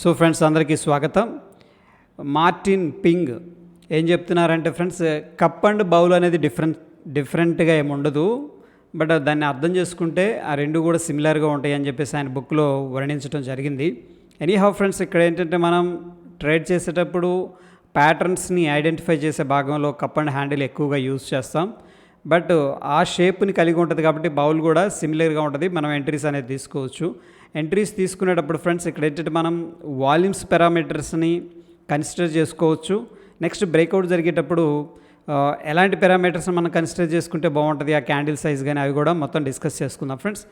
So friends అందరికీ స్వాగతం. Martin ping ఏం చెప్తున్నారంటే ఫ్రెండ్స్, కప్ అండ్ బౌల్ అనేది డిఫరెంట్గా ఏమి ఉండదు, బట్ దాన్ని అర్థం చేసుకుంటే ఆ రెండు కూడా సిమిలర్గా ఉంటాయి అని చెప్పేసి ఆయన బుక్లో వర్ణించడం జరిగింది. ఎనీహౌ ఫ్రెండ్స్, ఇక్కడ ఏంటంటే మనం ట్రేడ్ చేసేటప్పుడు ప్యాటర్న్స్ని ఐడెంటిఫై చేసే భాగంలో కప్ అండ్ హ్యాండిల్ ఎక్కువగా యూజ్ చేస్తాం. బట్ ఆ షేప్ని కలిగి ఉంటుంది కాబట్టి బౌల్ కూడా సిమిలర్గా ఉంటుంది. మనం ఎంట్రీస్ అనేది తీసుకోవచ్చు. ఎంట్రీస్ తీసుకునేటప్పుడు ఫ్రెండ్స్ ఇక్కడ ఏంటంటే మనం వాల్యూమ్స్ పారామీటర్స్ని కన్సిడర్ చేసుకోవచ్చు. నెక్స్ట్ బ్రేక్అవుట్ జరిగేటప్పుడు ఎలాంటి పారామీటర్స్ మనం కన్సిడర్ చేసుకుంటే బాగుంటుంది, ఆ క్యాండిల్ సైజ్ కానీ అవి కూడా మొత్తం డిస్కస్ చేసుకుందాం ఫ్రెండ్స్.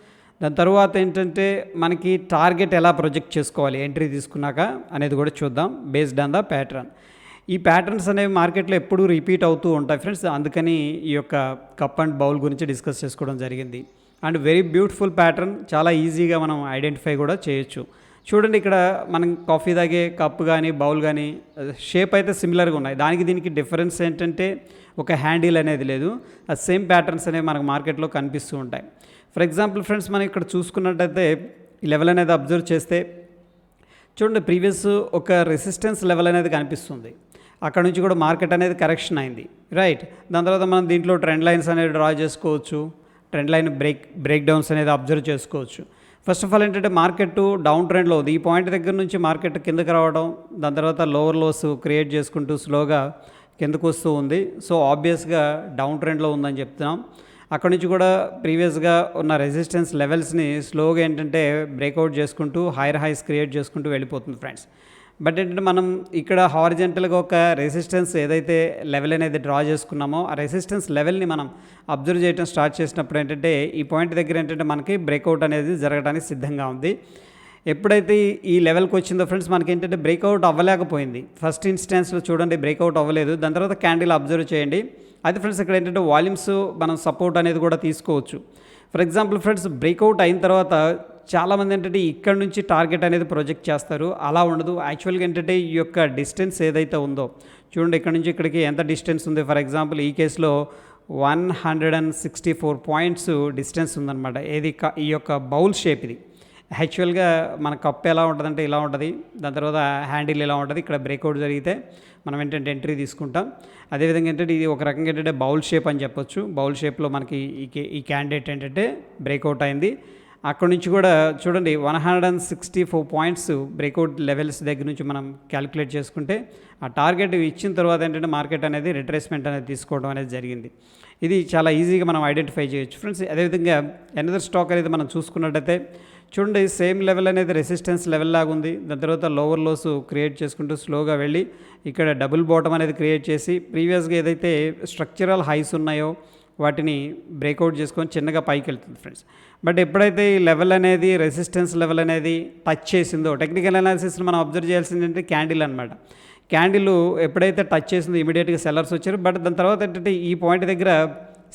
దాని తర్వాత ఏంటంటే మనకి టార్గెట్ ఎలా ప్రొజెక్ట్ చేసుకోవాలి ఎంట్రీ తీసుకున్నాక అనేది కూడా చూద్దాం బేస్డ్ ఆన్ ద ప్యాటర్న్. ఈ ప్యాటర్న్స్ అనేవి మార్కెట్లో ఎప్పుడూ రిపీట్ అవుతూ ఉంటాయి ఫ్రెండ్స్. అందుకని ఈ యొక్క కప్ అండ్ బౌల్ గురించి డిస్కస్ చేసుకోవడం జరిగింది. అండ్ వెరీ బ్యూటిఫుల్ ప్యాటర్న్, చాలా ఈజీగా మనం ఐడెంటిఫై కూడా చేయొచ్చు. చూడండి, ఇక్కడ మనం కాఫీ తాగే కప్ కానీ బౌల్ కానీ షేప్ అయితే సిమిలర్గా ఉన్నాయి. దానికి దీనికి డిఫరెన్స్ ఏంటంటే ఒక హ్యాండిల్ అనేది లేదు. ఆ సేమ్ ప్యాటర్న్స్ అనేవి మనకు మార్కెట్లో కనిపిస్తూ ఉంటాయి. ఫర్ ఎగ్జాంపుల్ ఫ్రెండ్స్, మనం ఇక్కడ చూసుకున్నట్టయితే ఈ లెవెల్ అనేది అబ్జర్వ్ చేస్తే చూడండి, ప్రీవియస్ ఒక రెసిస్టెన్స్ లెవెల్ అనేది కనిపిస్తుంది. అక్కడ నుంచి కూడా మార్కెట్ అనేది కరెక్షన్ అయింది, రైట్. దాని తర్వాత మనం దీంట్లో ట్రెండ్ లైన్స్ అనేది డ్రా చేసుకోవచ్చు. ట్రెండ్ లైన్ బ్రేక్ డౌన్స్ అనేది అబ్జర్వ్ చేసుకోవచ్చు. ఫస్ట్ ఆఫ్ ఆల్ ఏంటంటే మార్కెట్ డౌన్ ట్రెండ్లో ఉంది. ఈ పాయింట్ దగ్గర నుంచి మార్కెట్ కిందకి రావడం, దాని తర్వాత లోవర్ లోస్ క్రియేట్ చేసుకుంటూ స్లోగా కిందకు వస్తూ ఉంది. సో ఆబ్వియస్గా డౌన్ ట్రెండ్లో ఉందని చెప్తున్నాం. అక్కడ నుంచి కూడా ప్రీవియస్గా ఉన్న రెసిస్టెన్స్ లెవెల్స్ని స్లోగా ఏంటంటే బ్రేక్అవుట్ చేసుకుంటూ హైయర్ హైస్ క్రియేట్ చేసుకుంటూ వెళ్ళిపోతుంది ఫ్రెండ్స్. బట్ ఏంటంటే మనం ఇక్కడ హారిజెంటల్గా ఒక రెసిస్టెన్స్ ఏదైతే లెవెల్ అనేది డ్రా చేసుకున్నామో ఆ రెసిస్టెన్స్ లెవెల్ని మనం అబ్జర్వ్ చేయడం స్టార్ట్ చేసినప్పుడు ఏంటంటే ఈ పాయింట్ దగ్గర ఏంటంటే మనకి బ్రేక్అవుట్ అనేది జరగడానికి సిద్ధంగా ఉంది. ఎప్పుడైతే ఈ లెవెల్కి వచ్చిందో ఫ్రెండ్స్, మనకి ఏంటంటే బ్రేక్అవుట్ అవ్వలేకపోయింది. ఫస్ట్ ఇన్స్టెన్స్లో చూడండి బ్రేక్అవుట్ అవ్వలేదు. దాని తర్వాత క్యాండిల్ అబ్జర్వ్ చేయండి. అది ఫ్రెండ్స్ ఇక్కడ ఏంటంటే వాల్యూమ్స్ మనం సపోర్ట్ అనేది కూడా తీసుకోవచ్చు. ఫర్ ఎగ్జాంపుల్ ఫ్రెండ్స్, బ్రేక్అవుట్ అయిన తర్వాత చాలామంది ఏంటంటే ఇక్కడ నుంచి టార్గెట్ అనేది ప్రొజెక్ట్ చేస్తారు. అలా ఉండదు. యాక్చువల్గా ఏంటంటే ఈ యొక్క డిస్టెన్స్ ఏదైతే ఉందో చూడండి, ఇక్కడ నుంచి ఇక్కడికి ఎంత డిస్టెన్స్ ఉంది. ఫర్ ఎగ్జాంపుల్ ఈ కేసులో 164 పాయింట్స్ డిస్టెన్స్ ఉందన్నమాట. ఈ యొక్క బౌల్ షేప్ ఇది. యాక్చువల్గా మన కప్ ఎలా ఉంటుందంటే ఇలా ఉంటుంది, దాని తర్వాత హ్యాండిల్ ఎలా ఉంటుంది. ఇక్కడ బ్రేక్అవుట్ జరిగితే మనం ఏంటంటే ఎంట్రీ తీసుకుంటాం. అదేవిధంగా ఏంటంటే ఇది ఒక రకంగా ఏంటంటే బౌల్ షేప్ అని చెప్పొచ్చు. బౌల్ షేప్లో మనకి ఈ క్యాండిడేట్ ఏంటంటే బ్రేక్అవుట్ అయింది. అక్కడ నుంచి కూడా చూడండి 164 పాయింట్స్ బ్రేక్అవుట్ లెవెల్స్ దగ్గర నుంచి మనం క్యాలిక్యులేట్ చేసుకుంటే ఆ టార్గెట్ ఇచ్చిన తర్వాత ఏంటంటే మార్కెట్ అనేది రిట్రేస్మెంట్ అనేది తీసుకోవడం అనేది జరిగింది. ఇది చాలా ఈజీగా మనం ఐడెంటిఫై చేయొచ్చు ఫ్రెండ్స్. అదేవిధంగా ఎనదర్ స్టాక్ అనేది మనం చూసుకున్నట్టయితే చూడండి, సేమ్ లెవెల్ అనేది రెసిస్టెన్స్ లెవెల్ లాగా ఉంది. దాని తర్వాత లోవర్ లోస్ క్రియేట్ చేసుకుంటూ స్లోగా వెళ్ళి ఇక్కడ డబుల్ బాటమ్ అనేది క్రియేట్ చేసి ప్రీవియస్గా ఏదైతే స్ట్రక్చరల్ హైస్ ఉన్నాయో వాటిని బ్రేక్అవుట్ చేసుకొని చిన్నగా పైకి వెళ్తుంది ఫ్రెండ్స్. బట్ ఎప్పుడైతే ఈ లెవెల్ అనేది రెసిస్టెన్స్ లెవెల్ అనేది టచ్ చేసిందో, టెక్నికల్ అనాలిసిస్లో మనం అబ్జర్వ్ చేయాల్సింది ఏంటంటే క్యాండిల్ అనమాట. క్యాండిల్ ఎప్పుడైతే టచ్ చేసిందో ఇమీడియట్గా సెల్లర్స్ వచ్చారు. బట్ దాని తర్వాత ఏంటంటే ఈ పాయింట్ దగ్గర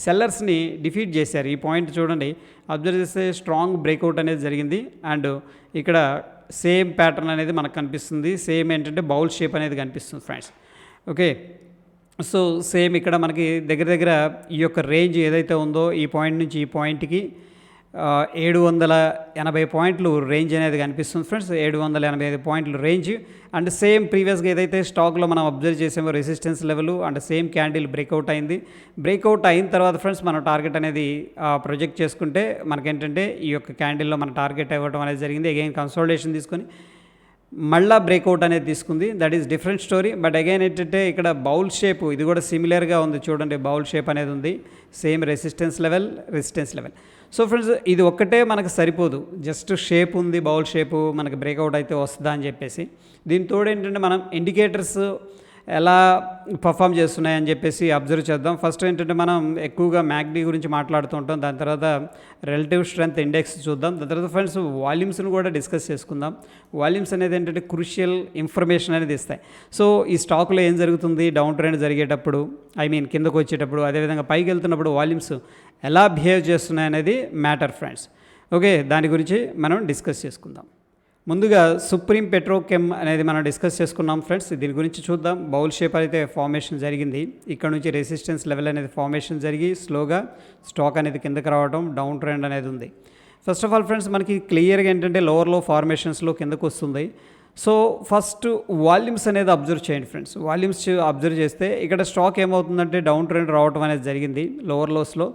సెల్లర్స్ని డిఫీట్ చేశారు. ఈ పాయింట్ చూడండి, అబ్జర్వ్ చేస్తే స్ట్రాంగ్ బ్రేక్అవుట్ అనేది జరిగింది. అండ్ ఇక్కడ సేమ్ ప్యాటర్న్ అనేది మనకు కనిపిస్తుంది. సేమ్ ఏంటంటే బౌల్ షేప్ అనేది కనిపిస్తుంది ఫ్రెండ్స్. ఓకే, సో సేమ్ ఇక్కడ మనకి దగ్గర ఈ యొక్క రేంజ్ ఏదైతే ఉందో ఈ పాయింట్ నుంచి ఈ పాయింట్కి 780 పాయింట్లు రేంజ్ అనేది కనిపిస్తుంది ఫ్రెండ్స్. 785 పాయింట్లు రేంజ్. అండ్ సేమ్ ప్రీవియస్గా ఏదైతే స్టాక్లో మనం అబ్జర్వ్ చేసామో resistance level and same candle breakout అయింది. బ్రేక్అవుట్ అయిన తర్వాత ఫ్రెండ్స్ మనం టార్గెట్ అనేది ప్రొజెక్ట్ చేసుకుంటే మనకేంటంటే ఈ యొక్క క్యాండిల్లో మన టార్గెట్ ఇవ్వడం అనేది జరిగింది. అగైన్ కన్సోలిడేషన్ తీసుకొని మళ్ళా బ్రేక్అవుట్ అనేది తీసుకుంది. That is different story. But again ఏంటంటే ఇక్కడ బౌల్ షేప్ ఇది కూడా సిమిలర్గా ఉంది. చూడండి, బౌల్ షేప్ అనేది ఉంది. Same resistance level. So friends, ఇది ఒక్కటే మనకు సరిపోదు. జస్ట్ షేప్ ఉంది, బౌల్ షేపు మనకి బ్రేక్అవుట్ అయితే వస్తుందా అని చెప్పేసి. దీంతో ఏంటంటే మనం ఇండికేటర్స్ ఎలా పర్ఫామ్ చేస్తున్నాయని చెప్పేసి అబ్జర్వ్ చేద్దాం. ఫస్ట్ ఏంటంటే మనం ఎక్కువగా మ్యాక్డీ గురించి మాట్లాడుతూ ఉంటాం. దాని తర్వాత రిలేటివ్ స్ట్రెంత్ ఇండెక్స్ చూద్దాం. దాని తర్వాత ఫ్రెండ్స్ వాల్యూమ్స్ని కూడా డిస్కస్ చేసుకుందాం. వాల్యూమ్స్ అనేది ఏంటంటే క్రూషియల్ ఇన్ఫర్మేషన్ అనేది ఇస్తాయి. సో ఈ స్టాక్లో ఏం జరుగుతుంది డౌన్ ట్రెండ్ జరిగేటప్పుడు, కిందకు వచ్చేటప్పుడు, అదేవిధంగా పైకి వెళ్తున్నప్పుడు వాల్యూమ్స్ ఎలా బిహేవ్ చేస్తున్నాయనేది మ్యాటర్ ఫ్రెండ్స్. ఓకే, దాని గురించి మనం డిస్కస్ చేసుకుందాం. ముందుగా సుప్రీం పెట్రోకెమ్ అనేది మనం డిస్కస్ చేసుకున్నాం ఫ్రెండ్స్. దీని గురించి చూద్దాం. బౌల్ షేప్ అయితే ఫార్మేషన్ జరిగింది. ఇక్కడ నుంచి రెసిస్టెన్స్ లెవెల్ అనేది ఫార్మేషన్ జరిగి స్లోగా స్టాక్ అనేది కిందకి రావడం, డౌన్ ట్రెండ్ అనేది ఉంది. ఫస్ట్ ఆఫ్ ఆల్ ఫ్రెండ్స్, మనకి క్లియర్గా ఏంటంటే లోవర్ లో ఫార్మేషన్స్లో కిందకు వస్తుంది. సో ఫస్ట్ వాల్యూమ్స్ అనేది అబ్జర్వ్ చేయండి ఫ్రెండ్స్. వాల్యూమ్స్ అబ్జర్వ్ చేస్తే ఇక్కడ స్టాక్ ఏమవుతుందంటే డౌన్ ట్రెండ్ రావడం అనేది జరిగింది లోవర్ లోస్లో.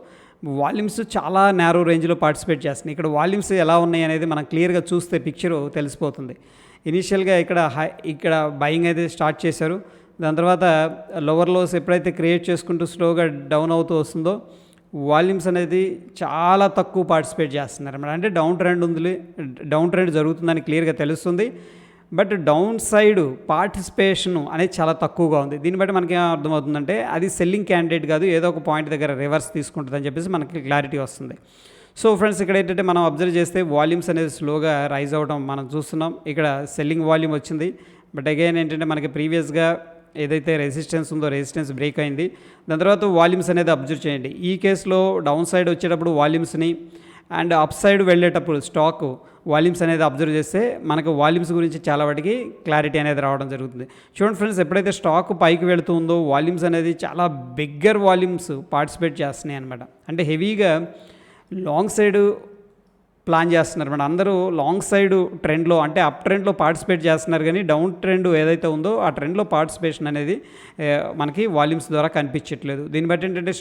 వాల్యూమ్స్ చాలా నేరో రేంజ్లో పార్టిసిపేట్ చేస్తున్నాయి. ఇక్కడ వాల్యూమ్స్ ఎలా ఉన్నాయి అనేది మనం క్లియర్గా చూస్తే పిక్చరు తెలిసిపోతుంది. ఇనీషియల్గా ఇక్కడ బయింగ్ అయితే స్టార్ట్ చేశారు. దాని తర్వాత లోవర్ లోస్ ఎప్పుడైతే క్రియేట్ చేసుకుంటూ స్లోగా డౌన్ అవుతూ వస్తుందో వాల్యూమ్స్ అనేది చాలా తక్కువ పార్టిసిపేట్ చేస్తున్నారు అన్నమాట. అంటే డౌన్ ట్రెండ్ జరుగుతుందని క్లియర్గా తెలుస్తుంది. బట్ డౌన్ సైడ్ పార్టిసిపేషన్ అనేది చాలా తక్కువగా ఉంది. దీన్ని బట్టి మనకి ఏం అర్థమవుతుందంటే అది సెల్లింగ్ క్యాండిడేట్ కాదు, ఏదో ఒక పాయింట్ దగ్గర రివర్స్ తీసుకుంటుందని చెప్పేసి మనకి క్లారిటీ వస్తుంది. సో ఫ్రెండ్స్, ఇక్కడ ఏంటంటే మనం అబ్జర్వ్ చేస్తే వాల్యూమ్స్ అనేది స్లోగా రైజ్ అవ్వడం మనం చూస్తున్నాం. ఇక్కడ సెల్లింగ్ వాల్యూమ్ వచ్చింది. బట్ అగైన్ ఏంటంటే మనకి ప్రీవియస్గా ఏదైతే రెసిస్టెన్స్ ఉందో రెసిస్టెన్స్ బ్రేక్ అయింది. దాని తర్వాత వాల్యూమ్స్ అనేది అబ్జర్వ్ చేయండి. ఈ కేసులో డౌన్ సైడ్ వచ్చేటప్పుడు వాల్యూమ్స్ని అండ్ అప్ సైడ్ వెళ్ళేటప్పుడు స్టాక్ వాల్యూమ్స్ అనేది అబ్జర్వ్ చేస్తే మనకు వాల్యూమ్స్ గురించి చాలా వాటికి క్లారిటీ అనేది రావడం జరుగుతుంది. చూడండి ఫ్రెండ్స్, ఎప్పుడైతే స్టాక్ పైకి వెళుతుందో వాల్యూమ్స్ అనేది చాలా బిగ్గర్ వాల్యూమ్స్ పార్టిసిపేట్ చేస్తున్నాయి అనమాట. అంటే హెవీగా లాంగ్ సైడ్ ప్లాన్ చేస్తున్నారు అన్నమాట. అందరూ లాంగ్ సైడ్ ట్రెండ్లో అంటే అప్ ట్రెండ్లో పార్టిసిపేట్ చేస్తున్నారు, కానీ డౌన్ ట్రెండ్ ఏదైతే ఉందో ఆ ట్రెండ్లో పార్టిసిపేషన్ అనేది మనకి వాల్యూమ్స్ ద్వారా కనిపించట్లేదు. దీన్ని బట్టి ఏంటంటే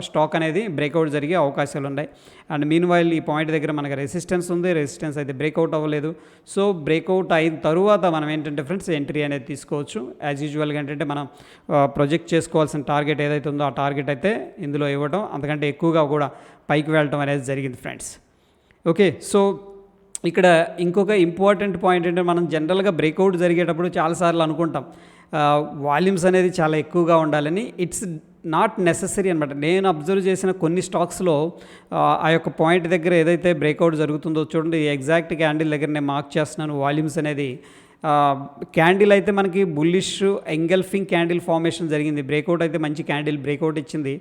స్టాక్ అనేది బ్రేక్అవుట్ జరిగే అవకాశాలు ఉన్నాయి. అండ్ మీన్ వైల్ ఈ పాయింట్ దగ్గర మనకి రెసిస్టెన్స్ ఉంది, రెసిస్టెన్స్ అయితే బ్రేక్అవుట్ అవ్వలేదు. సో బ్రేక్అవుట్ అయిన తరువాత మనం ఏంటంటే ఫ్రెండ్స్ ఎంట్రీ అనేది తీసుకోవచ్చు. యాజ్ యూజువల్గా ఏంటంటే మనం ప్రొజెక్ట్ చేసుకోవాల్సిన టార్గెట్ ఏదైతే ఉందో ఆ టార్గెట్ అయితే ఇందులో ఇవ్వడం, అంతకంటే ఎక్కువగా కూడా పైకి వెళ్ళటం అనేది జరిగింది ఫ్రెండ్స్. ఓకే, సో ఇక్కడ ఇంకొక ఇంపార్టెంట్ పాయింట్ ఏంటంటే మనం జనరల్గా బ్రేక్అవుట్ జరిగేటప్పుడు చాలాసార్లు అనుకుంటాం వాల్యూమ్స్ అనేది చాలా ఎక్కువగా ఉండాలని. ఇట్స్ నాట్ నెససరీ అనమాట. నేను అబ్జర్వ్ చేసిన కొన్ని స్టాక్స్లో ఆ యొక్క పాయింట్ దగ్గర ఏదైతే బ్రేక్అవుట్ జరుగుతుందో చూడండి, ఎగ్జాక్ట్ క్యాండిల్ దగ్గర నేను మార్క్ చేస్తున్నాను. వాల్యూమ్స్ అనేది క్యాండిల్ అయితే మనకి బుల్లిష్ ఎంగల్ఫింగ్ క్యాండిల్ ఫార్మేషన్ జరిగింది. బ్రేక్అవుట్ అయితే మంచి క్యాండిల్ బ్రేక్అవుట్ ఇచ్చింది.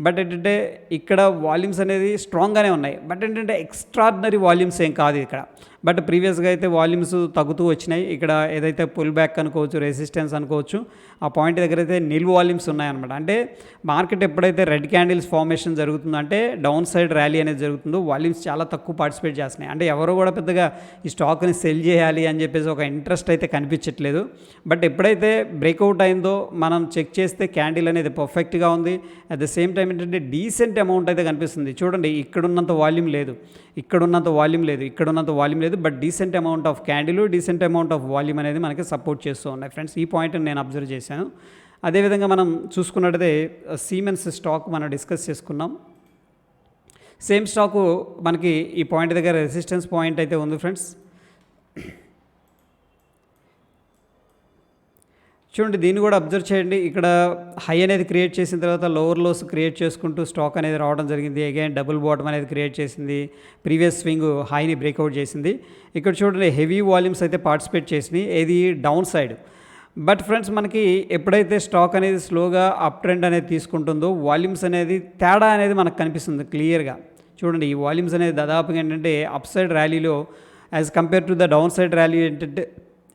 బట్ ఏంటంటే ఇక్కడ వాల్యూమ్స్ అనేది స్ట్రాంగ్గానే ఉన్నాయి. బట్ ఏంటంటే ఎక్స్ట్రాడినరీ వాల్యూమ్స్ ఏం కాదు ఇక్కడ. బట్ ప్రీవియస్గా అయితే వాల్యూమ్స్ తగ్గుతూ వచ్చినాయి. ఇక్కడ ఏదైతే పుల్ బ్యాక్ అనుకోవచ్చు, రెసిస్టెన్స్ అనుకోవచ్చు, ఆ పాయింట్ దగ్గర అయితే నిల్ వాల్యూమ్స్ ఉన్నాయన్నమాట. అంటే మార్కెట్ ఎప్పుడైతే రెడ్ క్యాండిల్స్ ఫార్మేషన్ జరుగుతుందో అంటే డౌన్ సైడ్ ర్యాలీ అనేది జరుగుతుందో వాల్యూమ్స్ చాలా తక్కువ పార్టిసిపేట్ చేస్తున్నాయి. అంటే ఎవరు కూడా పెద్దగా ఈ స్టాక్ని సెల్ చేయాలి అని చెప్పేసి ఒక ఇంట్రెస్ట్ అయితే కనిపించట్లేదు. బట్ ఎప్పుడైతే బ్రేక్అవుట్ అయిందో మనం చెక్ చేస్తే క్యాండిల్ అనేది పర్ఫెక్ట్గా ఉంది. అట్ ద సేమ్ టైం ఏంటంటే డీసెంట్ అమౌంట్ అయితే కనిపిస్తుంది. చూడండి, ఇక్కడున్నంత వాల్యూమ్ లేదు, ఇక్కడున్నంత వాల్యూమ్ లేదు, but decent amount of candle, decent amount of volume అనేది మనకి సపోర్ట్ చేస్తూ ఉన్నాయి ఫ్రెండ్స్. ఈ పాయింట్ నేను అబ్జర్వ్ చేశాను. అదేవిధంగా మనం చూసుకున్నట్టయితే సీమెన్స్ స్టాక్ మనం డిస్కస్ చేసుకున్నాం. సేమ్ స్టాకు మనకి ఈ పాయింట్ దగ్గర రెసిస్టెన్స్ పాయింట్ అయితే ఉంది ఫ్రెండ్స్. చూడండి, దీన్ని కూడా అబ్జర్వ్ చేయండి. ఇక్కడ హై అనేది క్రియేట్ చేసిన తర్వాత లోవర్ లోస్ క్రియేట్ చేసుకుంటూ స్టాక్ అనేది రావడం జరిగింది. అగైన్ డబుల్ బాటమ్ అనేది క్రియేట్ చేసింది. ప్రీవియస్ స్వింగ్ హైని బ్రేక్అవుట్ చేసింది. ఇక్కడ చూడండి, హెవీ వాల్యూమ్స్ అయితే పార్టిసిపేట్ చేసినాయి, ఏది డౌన్ సైడ్. బట్ ఫ్రెండ్స్, మనకి ఎప్పుడైతే స్టాక్ అనేది స్లోగా అప్ ట్రెండ్ అనేది తీసుకుంటుందో వాల్యూమ్స్ అనేది తేడా అనేది మనకు కనిపిస్తుంది క్లియర్గా. చూడండి, ఈ వాల్యూమ్స్ అనేది దాదాపుగా ఏంటంటే అప్ సైడ్ ర్యాలీలో as compare to the down side rally ఏంటంటే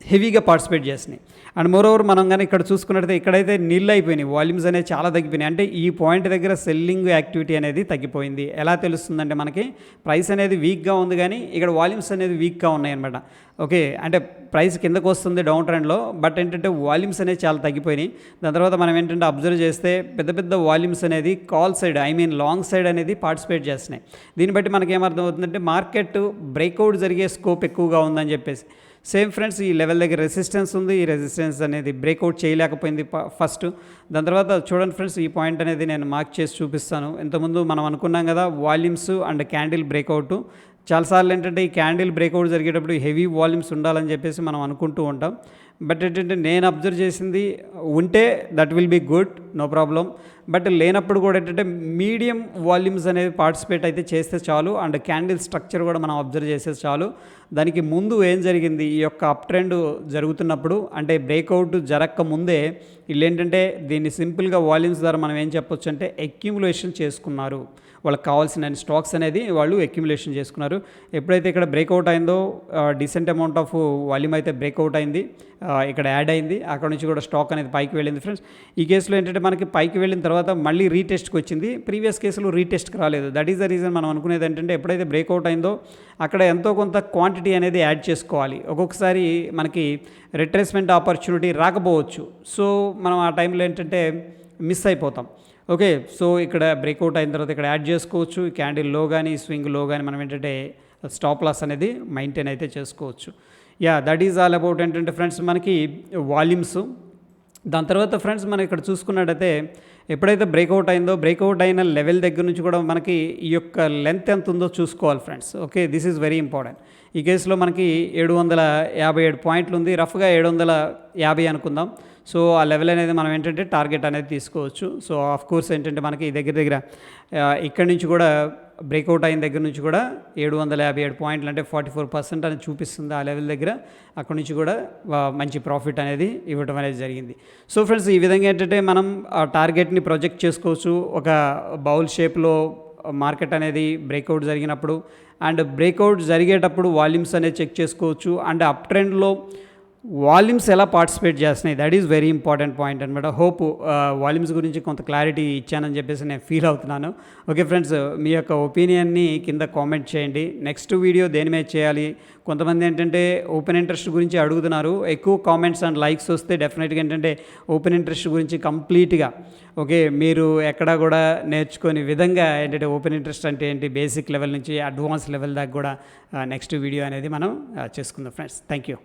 హెవీగా పార్టిసిపేట్ చేసినాయి. అండ్ మోరోవర్ మనం కానీ ఇక్కడ చూసుకున్నట్టయితే ఇక్కడైతే నీళ్ళు అయిపోయినాయి, వాల్యూమ్స్ అనేవి చాలా తగ్గిపోయినాయి. అంటే ఈ పాయింట్ దగ్గర సెల్లింగ్ యాక్టివిటీ అనేది తగ్గిపోయింది. ఎలా తెలుస్తుందంటే మనకి ప్రైస్ అనేది వీక్గా ఉంది, కానీ ఇక్కడ వాల్యూమ్స్ అనేది వీక్గా ఉన్నాయి అనమాట. ఓకే, అంటే ప్రైస్ కిందకు వస్తుంది డౌన్ ట్రెండ్లో, బట్ ఏంటంటే వాల్యూమ్స్ అనేవి చాలా తగ్గిపోయినాయి. దాని తర్వాత మనం ఏంటంటే అబ్జర్వ్ చేస్తే పెద్ద పెద్ద వాల్యూమ్స్ అనేది కాల్ సైడ్ లాంగ్ సైడ్ అనేది పార్టిసిపేట్ చేస్తున్నాయి. దీన్ని బట్టి మనకి ఏమర్థం అవుతుందంటే మార్కెట్ బ్రేక్అవుట్ జరిగే స్కోప్ ఎక్కువగా ఉందని చెప్పేసి. సేమ్ ఫ్రెండ్స్, ఈ లెవెల్ దగ్గర రెసిస్టెన్స్ ఉంది, ఈ రెసిస్టెన్స్ అనేది బ్రేక్అవుట్ చేయలేకపోయింది ఫస్ట్. దాని తర్వాత చూడండి ఫ్రెండ్స్, ఈ పాయింట్ అనేది నేను మార్క్ చేసి చూపిస్తాను. ఇంతకుముందు మనం అనుకున్నాం కదా వాల్యూమ్స్ అండ్ క్యాండిల్ బ్రేక్అవుట్. చాలాసార్లు ఏంటంటే ఈ క్యాండిల్ బ్రేక్అవుట్ జరిగేటప్పుడు హెవీ వాల్యూమ్స్ ఉండాలని చెప్పేసి మనం అనుకుంటూ ఉంటాం. బట్ ఏంటంటే నేను అబ్జర్వ్ చేసింది ఉంటే that will be good, no problem. But లేనప్పుడు కూడా ఏంటంటే మీడియం వాల్యూమ్స్ అనేది పార్టిసిపేట్ అయితే చేస్తే చాలు. అండ్ క్యాండిల్ స్ట్రక్చర్ కూడా మనం అబ్జర్వ్ చేస్తే చాలు. దానికి ముందు ఏం జరిగింది, ఈ యొక్క అప్ ట్రెండ్ జరుగుతున్నప్పుడు అంటే బ్రేక్అవుట్ జరగక ముందే వీళ్ళు ఏంటంటే దీన్ని సింపుల్గా వాల్యూమ్స్ ద్వారా మనం ఏం చెప్పొచ్చు అంటే అక్యుములేషన్ చేసుకున్నారు. వాళ్ళకి కావాల్సిన స్టాక్స్ అనేది వాళ్ళు అక్యుములేషన్ చేసుకున్నారు. ఎప్పుడైతే ఇక్కడ బ్రేక్అవుట్ అయిందో డీసెంట్ అమౌంట్ ఆఫ్ వాల్యూమ్ అయితే బ్రేక్అవుట్ అయింది, ఇక్కడ యాడ్ అయింది, అక్కడ నుంచి కూడా స్టాక్ అనేది పైకి వెళ్ళింది ఫ్రెండ్స్. ఈ కేసులో ఏంటంటే మనకి పైకి వెళ్ళిన తర్వాత మళ్ళీ రీటెస్ట్కి వచ్చింది, ప్రీవియస్ కేసులో రీటెస్ట్కి రాలేదు. దట్ ఈస్ ద రీజన్ మనం అనుకునేది ఏంటంటే ఎప్పుడైతే బ్రేక్అవుట్ అయిందో అక్కడ ఎంతో కొంత క్వాంటిటీ అనేది యాడ్ చేసుకోవాలి. ఒక్కొక్కసారి మనకి రిట్రేస్మెంట్ ఆపర్చునిటీ రాకపోవచ్చు, సో మనం ఆ టైంలో ఏంటంటే మిస్ అయిపోతాం. ఓకే, సో ఇక్కడ బ్రేక్అవుట్ అయిన తర్వాత ఇక్కడ యాడ్ చేసుకోవచ్చు. క్యాండిల్ లో కానీ స్వింగ్ లో కానీ మనం ఏంటంటే స్టాప్ లాస్ అనేది మెయింటైన్ అయితే చేసుకోవచ్చు. Yeah, that is all about ఏంటంటే ఫ్రెండ్స్ మనకి వాల్యూమ్స్. దాని తర్వాత ఫ్రెండ్స్ మనం ఇక్కడ చూసుకున్నట్టయితే ఎప్పుడైతే బ్రేక్అవుట్ అయిందో బ్రేక్అవుట్ అయిన లెవెల్ దగ్గర నుంచి కూడా మనకి ఈ యొక్క లెంత్ ఎంత ఉందో చూసుకోవాలి friends. Okay, this is very important. ఈ కేసులో మనకి 757 పాయింట్లు ఉంది, రఫ్గా 750 అనుకుందాం. సో ఆ లెవెల్ అనేది మనం ఏంటంటే టార్గెట్ అనేది తీసుకోవచ్చు. సో ఆఫ్ కోర్స్ ఏంటంటే మనకి దగ్గర ఇక్కడి నుంచి కూడా బ్రేక్అవుట్ అయిన దగ్గర నుంచి కూడా 757 పాయింట్లు అంటే 44% అనేది చూపిస్తుంది ఆ లెవెల్ దగ్గర. అక్కడ నుంచి కూడా మంచి ప్రాఫిట్ అనేది ఇవ్వడం అనేది జరిగింది. సో ఫ్రెండ్స్, ఈ విధంగా ఏంటంటే మనం ఆ టార్గెట్ని ప్రొజెక్ట్ చేసుకోవచ్చు. ఒక బౌల్ షేప్లో మార్కెట్ అనేది బ్రేక్అవుట్ జరిగినప్పుడు అండ్ బ్రేక్అవుట్ జరిగేటప్పుడు వాల్యూమ్స్ అనేది చెక్ చేసుకోవచ్చు. అండ్ అప్ ట్రెండ్లో వాల్యూమ్స్ ఎలా పార్టిసిపేట్ చేస్తున్నాయి, that is very important point అనమాట. హోప్ వాల్యూమ్స్ గురించి కొంత క్లారిటీ ఇచ్చానని చెప్పేసి నేను ఫీల్ అవుతున్నాను. ఓకే ఫ్రెండ్స్, మీ యొక్క ఒపీనియన్ని కింద కామెంట్ చేయండి. నెక్స్ట్ వీడియో దేని మీద చేయాలి, కొంతమంది ఏంటంటే ఓపెన్ ఇంట్రెస్ట్ గురించి అడుగుతున్నారు. ఎక్కువ కామెంట్స్ అండ్ లైక్స్ వస్తే డెఫినెట్గా ఏంటంటే ఓపెన్ ఇంట్రెస్ట్ గురించి కంప్లీట్గా ఓకే మీరు ఎక్కడా కూడా నేర్చుకునే విధంగా ఏంటంటే ఓపెన్ ఇంట్రెస్ట్ అంటే ఏంటి, బేసిక్ లెవెల్ నుంచి అడ్వాన్స్ లెవెల్ దాకా కూడా నెక్స్ట్ వీడియో అనేది మనం చేసుకుందాం ఫ్రెండ్స్. Thank you.